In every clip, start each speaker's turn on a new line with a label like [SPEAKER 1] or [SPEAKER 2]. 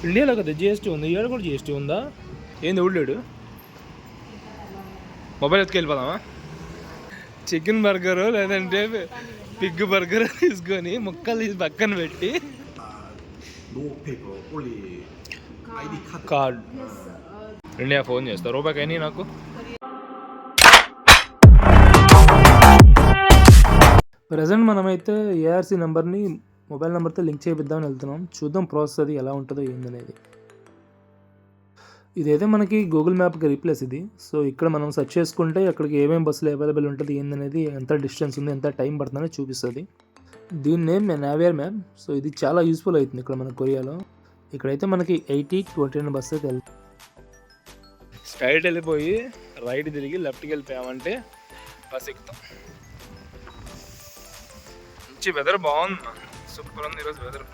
[SPEAKER 1] ఇండియాలో కదా జిఎస్టీ ఉంది, ఇక్కడ కూడా జిఎస్టీ ఉందా? ఏంది ఊళ్ళాడు? మొబైల్ ఎత్తుకెళ్ళిపోదామా? చికెన్ బర్గరు లేదంటే పిగ్ బర్గర్ తీసుకొని ముక్కలు తీసి పక్కన పెట్టి కార్డ్ ఇండియా ఫోన్ చేస్తా. రూపాయికి అయినా నాకు ప్రజెంట్ మనమైతే ఏఆర్సీ నెంబర్ని మొబైల్ నెంబర్తో లింక్ చేపిద్దామని వెళ్తున్నాం. చూద్దాం ప్రాసెస్ అది ఎలా ఉంటుందో ఏందనేది. ఇదైతే మనకి గూగుల్ మ్యాప్కి రీప్లేస్ ఇది. సో ఇక్కడ మనం సెర్చ్ చేసుకుంటే అక్కడికి ఏమేమి బస్సులు అవైలబుల్ ఉంటుంది ఏందనేది, ఎంత డిస్టెన్స్ ఉంది, ఎంత టైం పడుతుందని చూపిస్తుంది. దీని నేమ్ నావియర్ మ్యాప్. సో ఇది చాలా యూస్ఫుల్ అవుతుంది ఇక్కడ మన కొరియాలో. ఇక్కడైతే మనకి 80-29 బస్సు అయితే వెళ్తుంది. స్ట్రైట్ వెళ్ళిపోయి రైట్ తిరిగి లెఫ్ట్కి వెళ్ళిపోయామంటే బస్ ఎక్కుతాం. మంచి వెదర్ బాగుంది, సూపర్ ఉంది ఈరోజు వెదర్.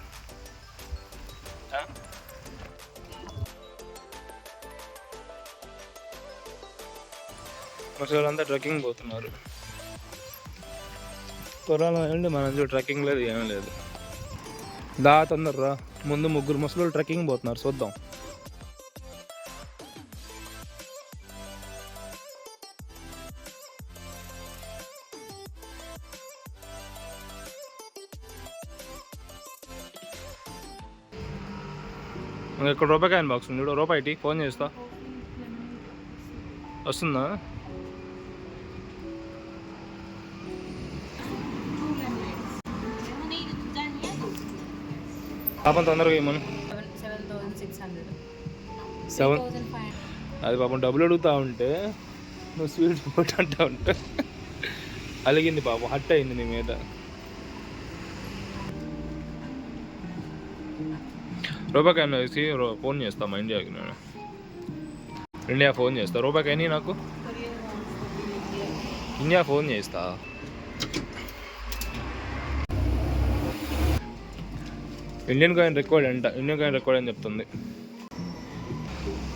[SPEAKER 1] ముసలంతా ట్రెక్కింగ్ పోతున్నారు. కొరాలో ఏంటి మన ట్రెక్కింగ్ లేదు, ఏమీ లేదు. దా తొందరరా, ముందు ముగ్గురు ముసలు ట్రెక్కింగ్ పోతున్నారు, చూద్దాం. ఇక్కడ రూపాయి బాక్స్ ఉంది, రూపాయి ఫోన్ చేస్తా. వస్తుందా? పాపం తొందరగా ఇవ్వమను. 7 అది పాపం డబ్బులు అడుగుతా ఉంటే నువ్వు స్వీట్ ఒకటి అంటా ఉంటే అలిగింది పాపం, హట్ అయింది నీ మీద. రూపాయికైనా వేసి ఫోన్ చేస్తామా ఇండియాకి? నేను ఇండియా ఫోన్ చేస్తా. రూపాయికైనా నాకు ఇండియా ఫోన్ చేస్తా. ఇండియన్ కాయిన్ రికార్డ్ అంట, ఇండియన్ కాయిన్ రికార్డ్ అని చెప్తుంది.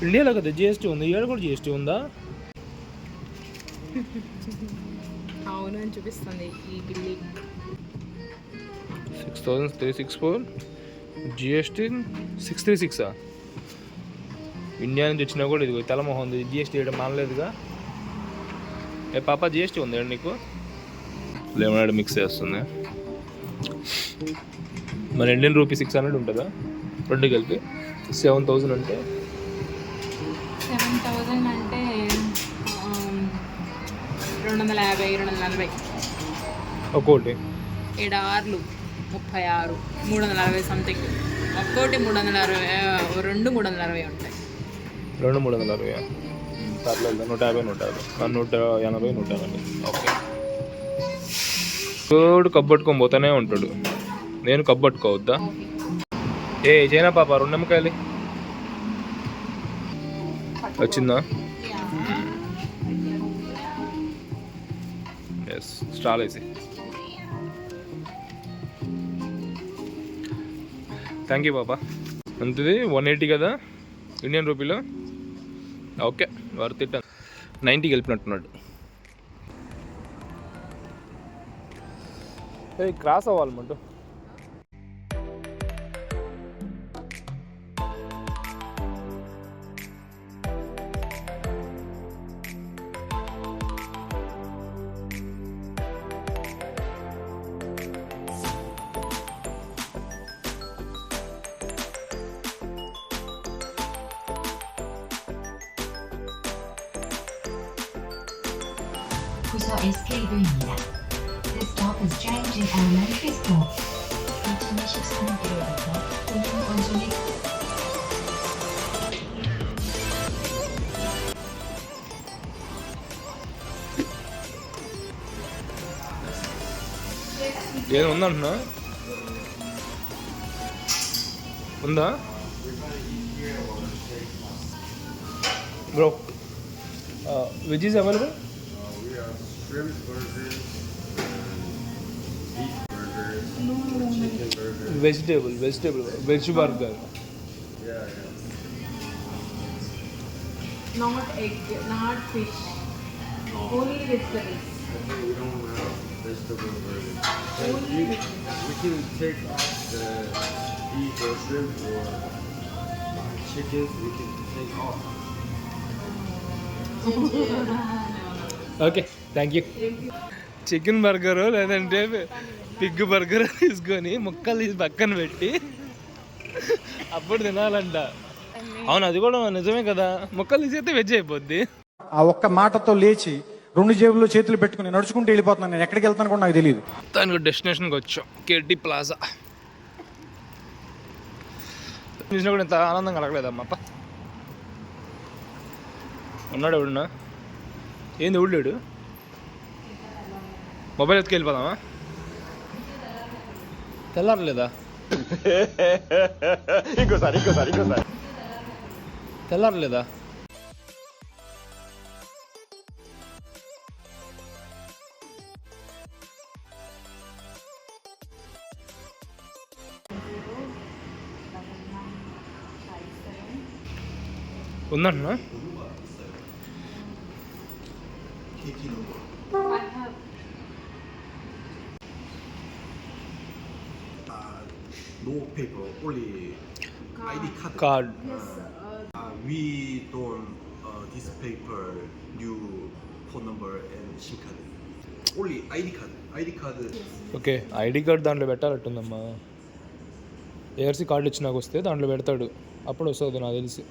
[SPEAKER 1] ఇండియాలో కదా జిఎస్టీ ఉంది, ఇక్కడ కూడా జిఎస్టీ ఉందా?
[SPEAKER 2] అవును అని చూపిస్తుంది ఈ బిల్లి.
[SPEAKER 1] 6364 జిఎస్టీ 636. ఇండియా నుంచి వచ్చినా కూడా ఇది తెల్లమోహం ఉంది, జిఎస్టీ వేయడం మానలేదుగా. ఏ పాప జిఎస్టీ ఉంది నీకు? లెమనాడ్ మిక్స్ చేస్తుంది. మన ఇండియన్ రూపీ 600 ఉంటుందా రెండు కలిపి? 7000 అంటే
[SPEAKER 2] 7000 అంటే 250 240
[SPEAKER 1] ఒక్కోటి.
[SPEAKER 2] 7 6 36 340 సంథింగ్. ఒక్కోటి 360, 2 360 ఉంటాయి.
[SPEAKER 1] 2 360. పర్లేదు, 150 180 180. ఓకే. తోడు కబ్బట్టుకొని పోతానే ఉంటాడు. నేను కబ్బట్టుకోవద్దా? ఏ చైనా పాప 2 నిమ్మకాయలు వచ్చిందా? ఎస్, స్టాల్ వేసి. థ్యాంక్ యూ పాపా. అంతది 180 కదా ఇండియన్ రూపీలో. Okay, worth it. 90 గెలిపినట్టున్నాడు. క్రాస్ అవ్వాలన్నమాట.
[SPEAKER 3] 부서 SK도입니다. This stop is Jiangjin Elementary School. 2023km부터 공영 원소리
[SPEAKER 1] ఏదో ఉందంటున్నా? ఉందా bro? Veg is available?
[SPEAKER 4] Shrimp burgers, beef burgers, chicken burgers.
[SPEAKER 1] Vegetable, veg burger.
[SPEAKER 4] Yeah.
[SPEAKER 2] Not egg, not fish, only vegetables.
[SPEAKER 4] We don't have vegetable burger. And we can take off the beef or shrimp or chickens. We can take off.
[SPEAKER 1] Okay thank you. Chicken burger లేదంటే Pig burger తీసుకొని ముక్కలు తీసి పక్కన పెట్టి అప్పుడు తినాలంట. అవును, అది కూడా నిజమే కదా. ముక్కలు తీసేస్తే వెజ్ అయిపోద్ది.
[SPEAKER 5] ఆ ఒక్క మాటతో లేచి 2 జేబుల్లో చేతులు పెట్టుకుని నడుచుకుంటూ వెళ్ళిపోతున్నాను. నేను ఎక్కడికి వెళ్తాను కూడా నాకు తెలియదు.
[SPEAKER 1] దానికి డెస్టినేషన్కి వచ్చాం, కేటీ ప్లాజా. చూసినా కూడా ఇంత ఆనందం కలగలేదమ్మా. ఉన్నాడు ఎవడున్నా? ఏంది ఊళ్ళాడు? మొబైల్ ఎత్తుకు వెళ్ళిపోదామా? తెల్లారలేదా? ఇంకోసారి తెల్లారలేదా? ఉందన్నా?
[SPEAKER 6] No paper, only ID card.
[SPEAKER 1] Card.
[SPEAKER 6] We don't this paper, new phone number and SIM card. Only ID card. ID card.
[SPEAKER 1] Okay, ID card దాంట్లో పెట్టాలట్టుందమ్మా. ఏఆర్సీ కార్డు ఇచ్చి నాకు వస్తే దాంట్లో పెడతాడు, అప్పుడు వస్తుంది నాకు తెలిసి.